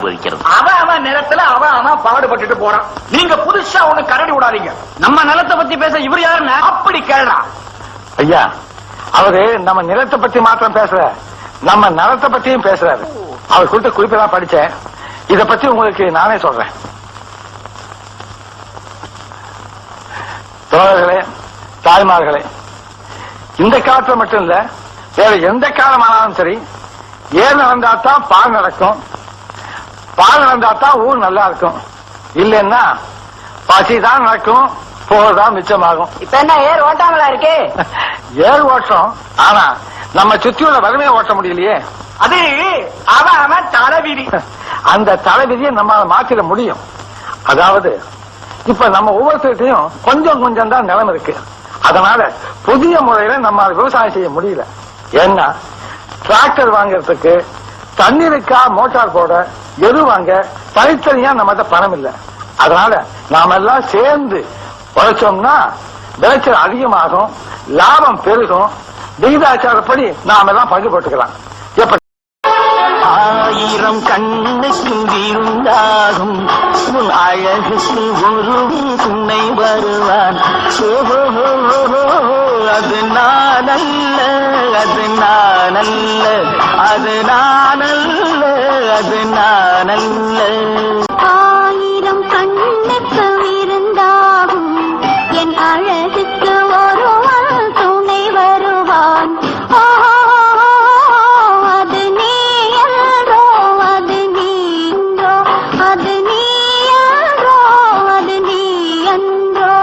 நிர்வகிக்கிறது. அவன் நிலத்துல அவன் பாடுபட்டுட்டு போறான். நீங்க புதுசா ஒண்ணு கரடி விடாதீங்க. நம்ம நிலத்தை பத்தி பேச இவர் யாருன்னு அப்படி கேள்றான். ஐயா, அவரு நம்ம நிலத்தை பத்தி மாத்திரம் பேசல, நம்ம நலத்தை பத்தியும் பேசுறாரு. அவர் கொடுத்த குறிப்பெல்லாம் படிச்சேன். இத பத்தி உங்களுக்கு நானே சொல்றேன். தோழர்களே, தாய்மார்களே, இந்த காலத்துல மட்டும் இல்ல, வேற எந்த காலமானாலும் சரி, ஏர் நடந்தாத்தான் பால் நடக்கும், பால் நடந்தாத்தான் ஊர் நல்லா இருக்கும். இல்லைன்னா பசிதான் நடக்கும், போதான் மிச்சமாகும். இப்ப என்ன ஏர் ஓட்டாமலா இருக்கு? ஏர் ஓட்டம், ஆனா நம்ம சுத்தியுள்ள வறுமையை ஓட்ட முடியலையே. அது அவன் தலைவிதி. அந்த தலைவிதியை நம்மால மாத்திட முடியும். அதாவது இப்ப நம்ம ஒவ்வொருத்தையும் கொஞ்சம் கொஞ்சம் தான் நிலம் இருக்கு. அதனால புதிய முறையில நம்ம விவசாயம் செய்ய முடியல. ஏன்னா டிராக்டர் வாங்கறதுக்கு, தண்ணீருக்கா மோட்டார் போட, எரு வாங்க தனித்தனியா நம்மகிட்ட பணம் இல்லை. அதனால நாம எல்லாம் சேர்ந்து உழைச்சோம்னா விளைச்சல் அதிகமாகும், லாபம் பெருகும். விகிதாச்சாரப்படி நாம எல்லாம் பங்கு போட்டுக்கலாம். எப்ப ஆயிரம் கண்ணுக்கு இருந்தாகும் உன் அழகுக்கு ஒரு துணை வருவான். அது நானல்ல, அது நானல்ல, அது நானல்ல, அது நானல்ல. ஆயிரம் கண்ணுக்கு இருந்தாகும் என் அழகுக்கு ஒருவன் துணை வருவான். அது நீ என்றோ, அது நீ என்றோ, அது நீ என்றோ, அது நீ என்றோ.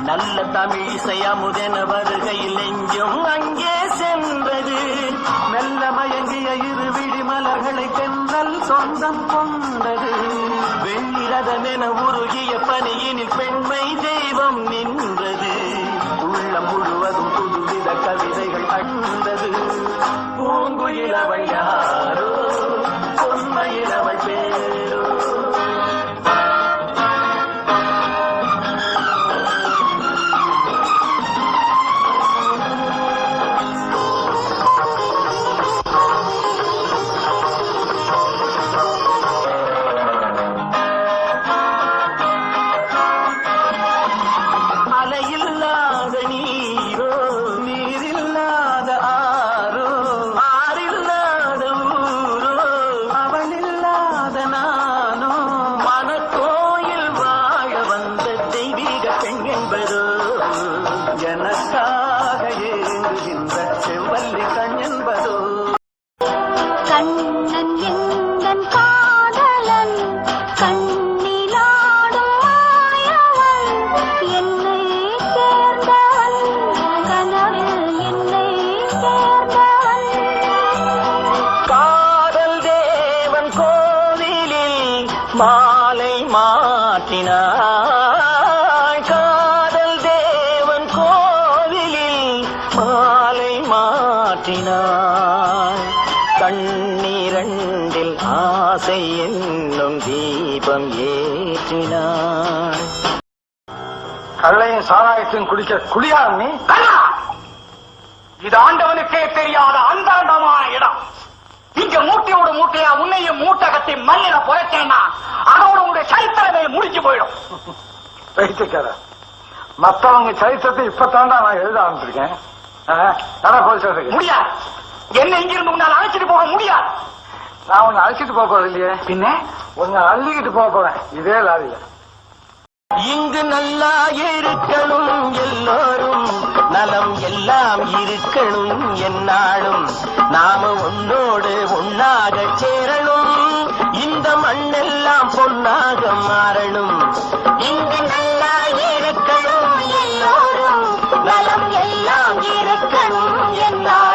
நல்ல தமிழ் இசையமுதென வருகையில் நெஞ்சும் அங்கே சென்றது. மெல்ல மயங்கிய இரு விழி மலர்களை தென்றல் சொந்தம் கொண்டது. வெள்ளிரதமென உருகிய பனியினில் பெண்மை தெய்வம் நின்றது. உள்ளம் முழுவதும் புதுவித கவிதைகள் கண்டது. பூங்குயிலவள் யாரோ, பொன்மையிலவள் பேரோ. அலையில்லாத நீரோ, நீரில்லாத ஆரோ, ஆறில்லாத ஊரோ, அவள் இல்லாத நானோ. மனக்கோயில் வாழ வந்த தெய்வீக பெண் என்பதோ, எனக்காக ஏங்குகின்ற செவ்வல்லி கண் என்பதோ. கண்ணன் எந்தன் காதலன், கண்ணிலாடும் மாயவன், என்னை சேர்ந்தவன், கனவில் என்னை சேர்ந்தவன். காதல் தேவன் கோவிலில் மாலை மாற்றினாள். காதல் தேவன் கோவிலில் மாலை மாற்றினாள். கண்ணீரண்டில் ஆசை என்னும் தீபம் ஏற்றினாள். கள்ளையும் சாராயத்தையும் குடிக்க குடியாத நீ. இது ஆண்டவனுக்கே தெரியாத அந்தரண்டமான இடம். இங்க மூட்டையோட மூட்டையா உன்னையும் மூட்டை கட்டி மண்ணில புதைச்சேன்னா அதோட உங்களுடைய சரித்திரமே முடிஞ்சு போயிடும். வைத்துக்கார, மத்தவங்க சரித்திரத்தை இப்பத்தாண்டா நான் எழுத ஆரம்பிச்சிருக்கேன். போய் சொல்றேன். முடியாது. என்ன இங்கிருந்து உன்னால் அழைச்சிட்டு போக முடியாது. நான் உன்னை அழைச்சிட்டு போக போறது இல்லையே, பின்ன உன்னை அள்ளிக்கிட்டு போக போறேன் இதே லாரியில. இங்கு நல்லா இருக்கணும் எல்லோரும், நலம் எல்லாம் இருக்கணும் என்னாலும். நாம ஒன்னோடு ஒன்னாக சேரணும், இந்த மண்ணெல்லாம் பொன்னாக மாறணும். இங்கு நல்லா இருக்கணும் எல்லோரும், நலம் எல்லாம் இருக்கணும் எல்லாம்.